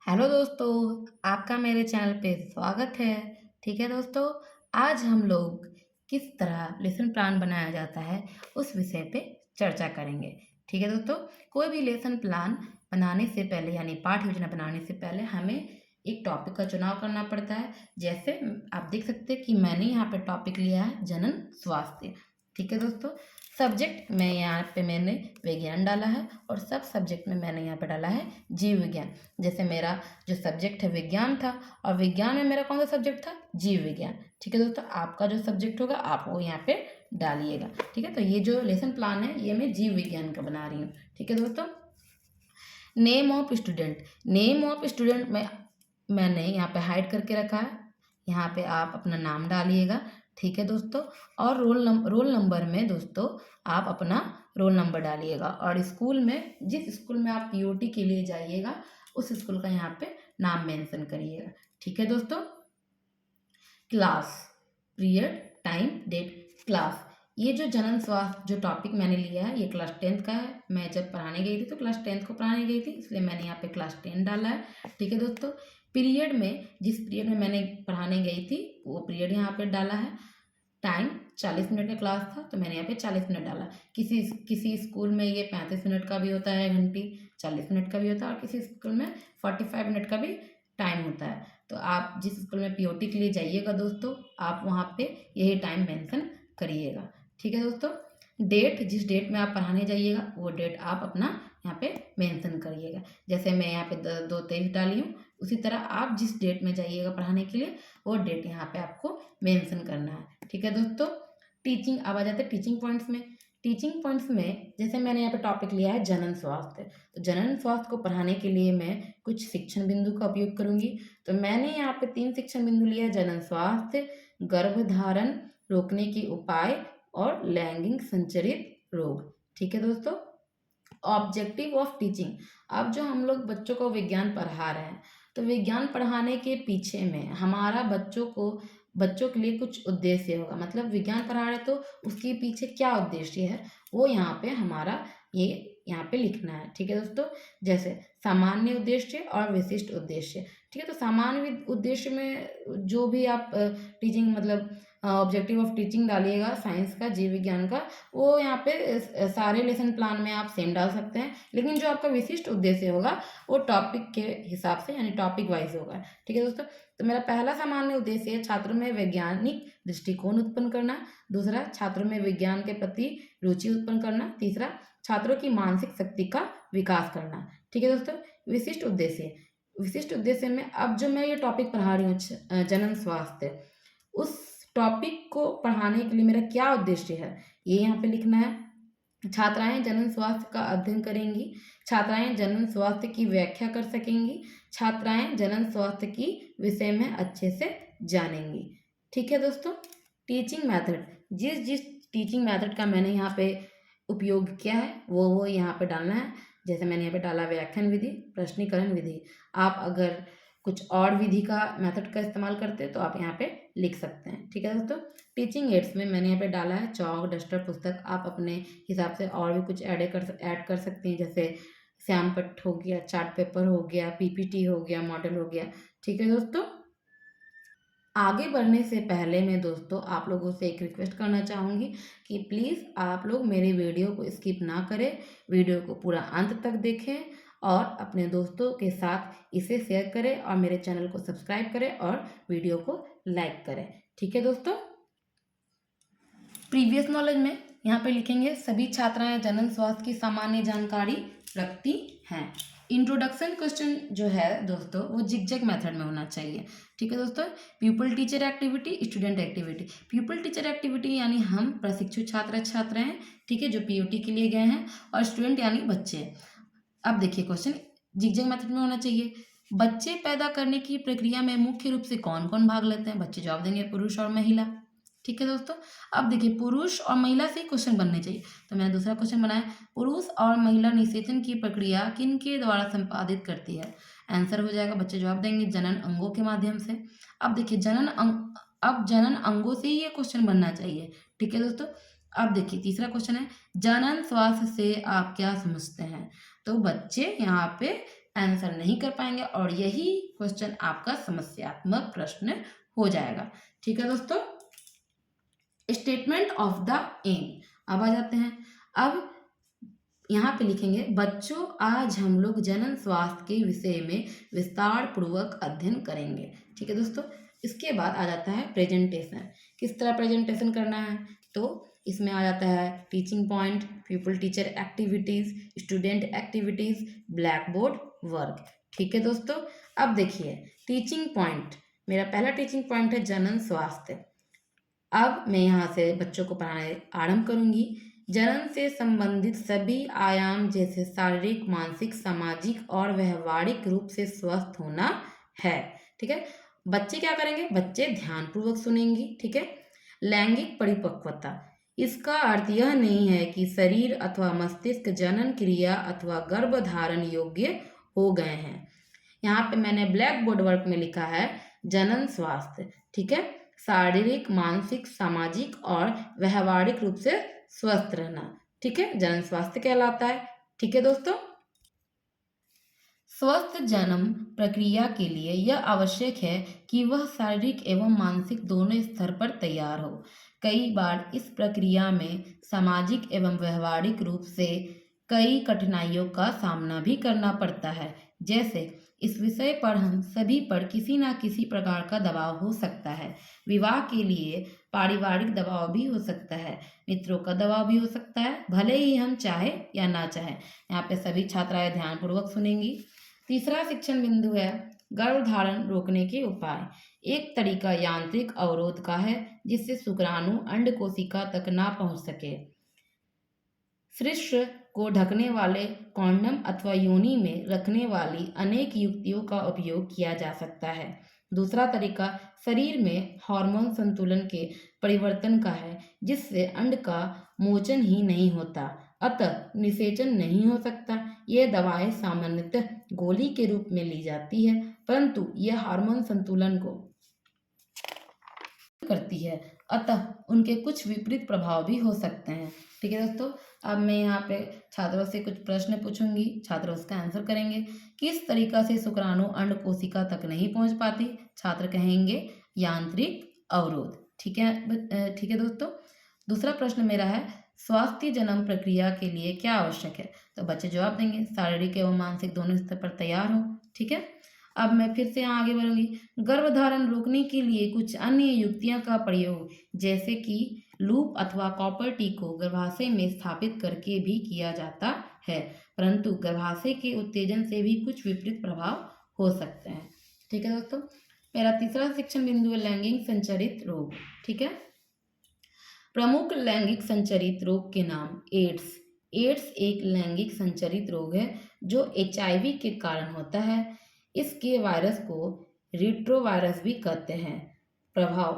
Hello दोस्तों, आपका मेरे चैनल पे स्वागत है। ठीक है दोस्तों, आज हम लोग किस तरह लेसन प्लान बनाया जाता है उस विषय पे चर्चा करेंगे। ठीक है दोस्तों, कोई भी लेसन प्लान बनाने से पहले यानी पाठ योजना बनाने से पहले हमें एक टॉपिक का चुनाव करना पड़ता है। जैसे आप देख सकते हैं कि मैंने यहाँ पे टॉपिक लिया है जनन स्वास्थ्य। ठीक है दोस्तों, सब्जेक्ट में यहाँ पे मैंने विज्ञान डाला है और सब सब्जेक्ट में मैंने यहाँ पे डाला है जीव विज्ञान। जैसे मेरा जो सब्जेक्ट है विज्ञान था और विज्ञान में मेरा कौन सा सब्जेक्ट था, जीव विज्ञान। ठीक है दोस्तों, आपका जो सब्जेक्ट होगा आप वो यहाँ पे डालिएगा। ठीक है, तो ये जो लेसन प्लान है ये मैं जीव विज्ञान का बना रही हूँ। ठीक है दोस्तों, name of student, name of student में मैंने यहाँ पे हाइड करके रखा है। यहाँ पे आप अपना नाम डालिएगा। ठीक है दोस्तों, और रोल नंबर में दोस्तों आप अपना रोल नंबर डालिएगा और स्कूल में जिस स्कूल में आप पीओटी के लिए जाइएगा उस स्कूल का यहाँ पे नाम मेंशन करिएगा। ठीक है दोस्तों, class, period, time, date, class. ये जो जनन स्वास्थ्य जो टॉपिक मैंने लिया है ये क्लास 10th का है। मैं जब पढ़ाने गई थी तो क्लास 10th को पढ़ाने गई थी, इसलिए मैंने यहाँ पे क्लास 10 डाला है। ठीक है दोस्तों, पीरियड में जिस पीरियड में मैंने पढ़ाने गई थी वो पीरियड यहाँ पे डाला है। टाइम 40 मिनट का क्लास था तो मैंने यहाँ पे 40 मिनट डाला। किसी किसी स्कूल में ये 35 मिनट का भी होता है, घंटी 40 मिनट का भी होता है, और किसी स्कूल में 45 मिनट का भी टाइम होता है। तो आप जिस स्कूल में पीओटी के लिए जाइएगा दोस्तों आप वहाँ पे यही टाइम मेंशन करिएगा। ठीक है दोस्तों, डेट, जिस डेट में आप पढ़ाने जाइएगा वो डेट आप अपना यहाँ पे मेंशन करिएगा। जैसे मैं यहाँ पे 2/23 डाली हूँ, उसी तरह आप जिस डेट में जाइएगा पढ़ाने के लिए वो डेट यहाँ पे आपको मेंशन करना है। ठीक है दोस्तों, टीचिंग, अब आ जाते हैं टीचिंग पॉइंट्स में। टीचिंग पॉइंट्स में जैसे मैंने यहाँ पे टॉपिक लिया है जनन स्वास्थ्य, तो जनन स्वास्थ्य को पढ़ाने के लिए मैं कुछ शिक्षण बिंदु का उपयोग करूंगी। तो मैंने यहाँ पे 3 शिक्षण बिंदु लिया है, जनन स्वास्थ्य, गर्भधारण रोकने के उपाय और लैंगिक संचरित रोग। ठीक है दोस्तों, ऑब्जेक्टिव ऑफ टीचिंग, अब जो हम लोग बच्चों को विज्ञान पढ़ा रहे हैं तो विज्ञान पढ़ाने के पीछे में हमारा बच्चों के लिए कुछ उद्देश्य होगा। मतलब विज्ञान पढ़ा रहे तो उसके पीछे क्या उद्देश्य है वो यहाँ पे हमारा ये यहाँ पे लिखना है। ठीक है दोस्तों, जैसे सामान्य उद्देश्य और विशिष्ट उद्देश्य। ठीक है, तो सामान्य उद्देश्य में जो भी आप टीचिंग मतलब ऑब्जेक्टिव ऑफ टीचिंग डालिएगा साइंस का, जीव विज्ञान का, वो यहाँ पे सारे लेसन प्लान में आप सेम डाल सकते हैं। लेकिन जो आपका विशिष्ट उद्देश्य होगा वो टॉपिक के हिसाब से यानी टॉपिक वाइज होगा। ठीक है दोस्तों, तो मेरा पहला सामान्य उद्देश्य है छात्रों में वैज्ञानिक दृष्टिकोण उत्पन्न करना। दूसरा, छात्रों में विज्ञान के प्रति रुचि उत्पन्न करना। तीसरा, छात्रों की मानसिक शक्ति का विकास करना। ठीक है दोस्तों, विशिष्ट उद्देश्य में अब जो मैं ये टॉपिक पढ़ा रही हूँ जनन स्वास्थ्य, उस टॉपिक को पढ़ाने के लिए मेरा क्या उद्देश्य है ये यहाँ पे लिखना है। छात्राएं जनन स्वास्थ्य का अध्ययन करेंगी, छात्राएं जनन स्वास्थ्य की व्याख्या कर सकेंगी, छात्राएं जनन स्वास्थ्य की विषय में अच्छे से जानेंगी। ठीक है दोस्तों, टीचिंग मेथड, जिस टीचिंग मेथड का मैंने यहाँ पे उपयोग किया है वो यहाँ पे डालना है। जैसे मैंने यहाँ पे डाला व्याख्यान विधि, प्रश्नीकरण विधि। आप अगर कुछ और विधि का मेथड का इस्तेमाल करते हैं तो आप यहाँ पे लिख सकते हैं। ठीक है दोस्तों, टीचिंग एड्स में मैंने यहाँ पे डाला है चौक, डस्टर, पुस्तक। आप अपने हिसाब से और भी कुछ ऐड कर सकते हैं, जैसे श्याम पट्ट हो गया, चार्ट पेपर हो गया, पीपीटी हो गया, मॉडल हो गया। ठीक है दोस्तों, आगे बढ़ने से पहले मैं दोस्तों आप लोगों से एक रिक्वेस्ट करना चाहूँगी कि प्लीज़ आप लोग मेरे वीडियो को स्किप ना करें, वीडियो को पूरा अंत तक देखें और अपने दोस्तों के साथ इसे शेयर करें और मेरे चैनल को सब्सक्राइब करें और वीडियो को लाइक करें। ठीक है दोस्तों, प्रीवियस नॉलेज में यहाँ पे लिखेंगे सभी छात्राएं जनन स्वास्थ्य की सामान्य जानकारी रखती हैं। इंट्रोडक्शन क्वेश्चन जो है दोस्तों वो जिगजैग मेथड में होना चाहिए। ठीक है दोस्तों, people teacher activity, student activity. People teacher activity यानी हम प्रशिक्षु छात्र हैं, ठीक है, जो पीओटी के लिए गए हैं, और स्टूडेंट यानी बच्चे। अब देखिए क्वेश्चन जिगजैग मेथड में होना चाहिए। बच्चे पैदा करने की प्रक्रिया में मुख्य रूप से कौन कौन भाग लेते हैं? बच्चे जवाब देंगे पुरुष और महिला। ठीक है दोस्तों, अब देखिए पुरुष और महिला से क्वेश्चन बनने चाहिए, तो मैंने दूसरा क्वेश्चन बनाया, पुरुष और महिला निषेचन की प्रक्रिया किन के द्वारा संपादित करती है? आंसर हो जाएगा, बच्चे जवाब देंगे जनन अंगों के माध्यम से। अब देखिए जनन अंगों से ही ये क्वेश्चन बनना चाहिए। ठीक है दोस्तों, अब देखिए तीसरा क्वेश्चन है जनन स्वास्थ्य से आप क्या समझते हैं? तो बच्चे यहाँ पे आंसर नहीं कर पाएंगे और यही क्वेश्चन आपका समस्यात्मक प्रश्न हो जाएगा। ठीक है दोस्तों, स्टेटमेंट ऑफ द एम। अब आ जाते हैं, अब यहाँ पे लिखेंगे बच्चों आज हम लोग जनन स्वास्थ्य के विषय में विस्तार पूर्वक अध्ययन करेंगे। ठीक है दोस्तों, इसके बाद आ जाता है प्रेजेंटेशन। किस तरह प्रेजेंटेशन करना है, तो इसमें आ जाता है teaching point, people teacher activities, student activities, black board work. ठीक है दोस्तों, अब देखिए टीचिंग पॉइंट, मेरा पहला टीचिंग पॉइंट है जनन स्वास्थ्य। अब मैं यहाँ से बच्चों को पढ़ाने आरंभ करूंगी। जनन से संबंधित सभी आयाम जैसे शारीरिक, मानसिक, सामाजिक और व्यवहारिक रूप से स्वस्थ होना है। ठीक है, बच्चे क्या करेंगे, बच्चे ध्यानपूर्वक सुनेंगे। ठीक है, लैंगिक परिपक्वता, इसका अर्थ यह नहीं है कि शरीर अथवा मस्तिष्क जनन क्रिया अथवा गर्भधारण योग्य हो गए हैं। यहाँ पे मैंने ब्लैक बोर्ड वर्क में लिखा है जनन स्वास्थ्य। ठीक है, शारीरिक, मानसिक, सामाजिक और व्यवहारिक रूप से स्वस्थ रहना। ठीक है, जनन स्वास्थ्य कहलाता है। ठीक है दोस्तों, स्वस्थ जन्म प्रक्रिया के लिए यह आवश्यक है कि वह शारीरिक एवं मानसिक दोनों स्तर पर तैयार हो। कई बार इस प्रक्रिया में सामाजिक एवं व्यवहारिक रूप से कई कठिनाइयों का सामना भी करना पड़ता है। जैसे इस विषय पर हम सभी पर किसी न किसी प्रकार का दबाव हो सकता है। विवाह के लिए पारिवारिक दबाव भी हो सकता है, मित्रों का दबाव भी हो सकता है, भले ही हम चाहे या ना चाहे। यहाँ पे सभी छात्राएं ध्यानपूर्वक सुनेंगी। तीसरा शिक्षण बिंदु है गर्भधारण रोकने के उपाय। एक तरीका यांत्रिक अवरोध का है जिससे शुक्राणु अंड कोशिका तक ना पहुंच सके। शिश्न को ढकने वाले कॉन्डम अथवा योनि में रखने वाली अनेक युक्तियों का उपयोग किया जा सकता है। दूसरा तरीका शरीर में हार्मोन संतुलन के परिवर्तन का है जिससे अंड का मोचन ही नहीं होता, अतः निषेचन नहीं हो सकता। यह दवाएं सामान्यतः गोली के रूप में ली जाती है, परंतु यह हार्मोन संतुलन को करती है, अतः उनके कुछ विपरीत प्रभाव भी हो सकते हैं। ठीक है दोस्तों, अब मैं यहाँ पे छात्रों से कुछ प्रश्न पूछूंगी, छात्र उसका आंसर करेंगे। किस तरीका से शुक्राणु अंड कोशिका तक नहीं पहुंच पाती, छात्र कहेंगे यांत्रिक अवरोध। ठीक है दोस्तों, दूसरा प्रश्न मेरा है स्वास्थ्य जन्म प्रक्रिया के लिए क्या आवश्यक है, तो बच्चे जवाब देंगे शारीरिक एवं मानसिक दोनों स्तर पर तैयार हो। ठीक है, अब मैं फिर से यहाँ आगे बढ़ूंगी। गर्भधारण रोकने के लिए कुछ अन्य युक्तियां का प्रयोग जैसे कि लूप अथवा कॉपर टी को गर्भाशय में स्थापित करके भी किया जाता है, परंतु गर्भाशय के उत्तेजन से भी कुछ विपरीत प्रभाव हो सकते हैं। ठीक है दोस्तों, मेरा तीसरा शिक्षण बिंदु है लैंगिक संचरित रोग। ठीक है, प्रमुख लैंगिक संचरित रोग के नाम एड्स। एड्स एक लैंगिक संचरित रोग है जो HIV के कारण होता है। इसके वायरस को रिट्रोवायरस भी कहते हैं। प्रभाव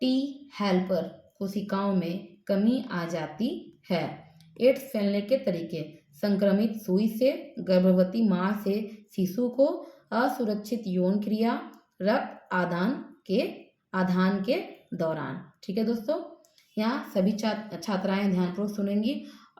टी हेल्पर कोशिकाओं में कमी आ जाती है। एड्स फैलने के तरीके संक्रमित सुई से, गर्भवती मां से शिशु को, असुरक्षित यौन क्रिया, रक्त आदान के दौरान। ठीक है दोस्तों, यहाँ सभी छात्राएं ध्यानपूर्वक सुनेंगी।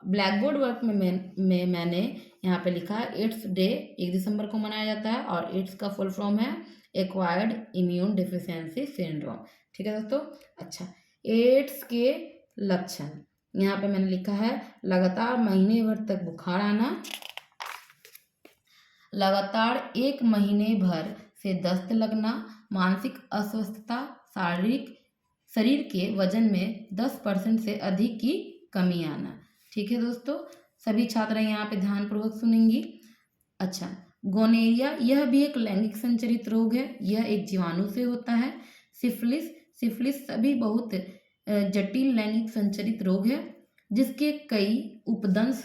ब्लैक बोर्ड वर्क में मैंने यहाँ पे लिखा है एड्स डे 1 दिसंबर को मनाया जाता है और एड्स का फुल फॉर्म है एक्वायर्ड इम्यून डिफिशियंसी सिंड्रोम। ठीक है दोस्तों, अच्छा एड्स के लक्षण यहाँ पे मैंने लिखा है लगातार महीने भर तक बुखार आना, लगातार 1 महीने भर से दस्त लगना, मानसिक अस्वस्थता, शरीर के वजन में 10% से अधिक की कमी आना। ठीक है दोस्तों, सभी छात्र यहाँ पे ध्यानपूर्वक सुनेंगी। अच्छा, गोनेरिया यह भी एक लैंगिक संचरित रोग है, यह एक जीवाणु से होता है। सिफिलिस सभी बहुत जटिल लैंगिक संचरित रोग है जिसके कई उपदंश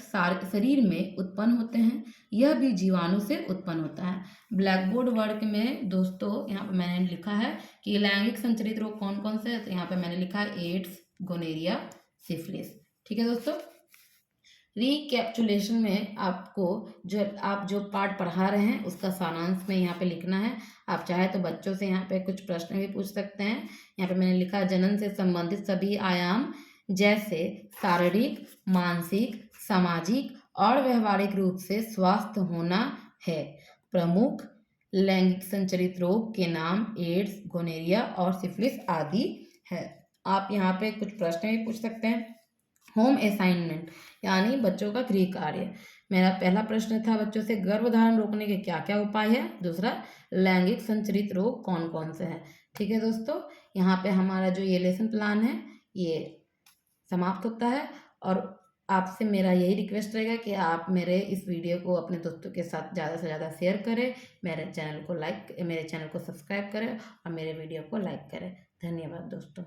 शरीर में उत्पन्न होते हैं, यह भी जीवाणु से उत्पन्न होता है। ब्लैक बोर्ड वर्क में दोस्तों यहाँ पे मैंने लिखा है कि लैंगिक संचरित रोग कौन कौन से हैं, तो यहाँ पे मैंने लिखा है एड्स, गोनेरिया, सिफिलिस। ठीक है दोस्तों, रिकैप्चुलेशन में आपको आप जो पार्ट पढ़ा रहे हैं उसका सारांश में यहाँ पे लिखना है। आप चाहे तो बच्चों से यहाँ पे कुछ प्रश्न भी पूछ सकते हैं। यहाँ पे मैंने लिखा जनन से संबंधित सभी आयाम जैसे शारीरिक, मानसिक, सामाजिक और व्यवहारिक रूप से स्वस्थ होना है। प्रमुख लैंगिक संचारित रोग के नाम एड्स, गोनेरिया और सिफिलिस आदि है। आप यहाँ पे कुछ प्रश्न भी पूछ सकते हैं। होम असाइनमेंट यानी बच्चों का गृह कार्य। मेरा पहला प्रश्न था बच्चों से गर्भधारण रोकने के क्या क्या उपाय है। दूसरा, लैंगिक संचारित रोग कौन कौन से हैं। ठीक है दोस्तों, यहाँ पे हमारा जो ये लेसन प्लान है ये समाप्त होता है। और आपसे मेरा यही रिक्वेस्ट रहेगा कि आप मेरे इस वीडियो को अपने दोस्तों के साथ ज़्यादा से ज़्यादा शेयर करें, मेरे चैनल को सब्सक्राइब करें और मेरे वीडियो को लाइक करें। धन्यवाद दोस्तों।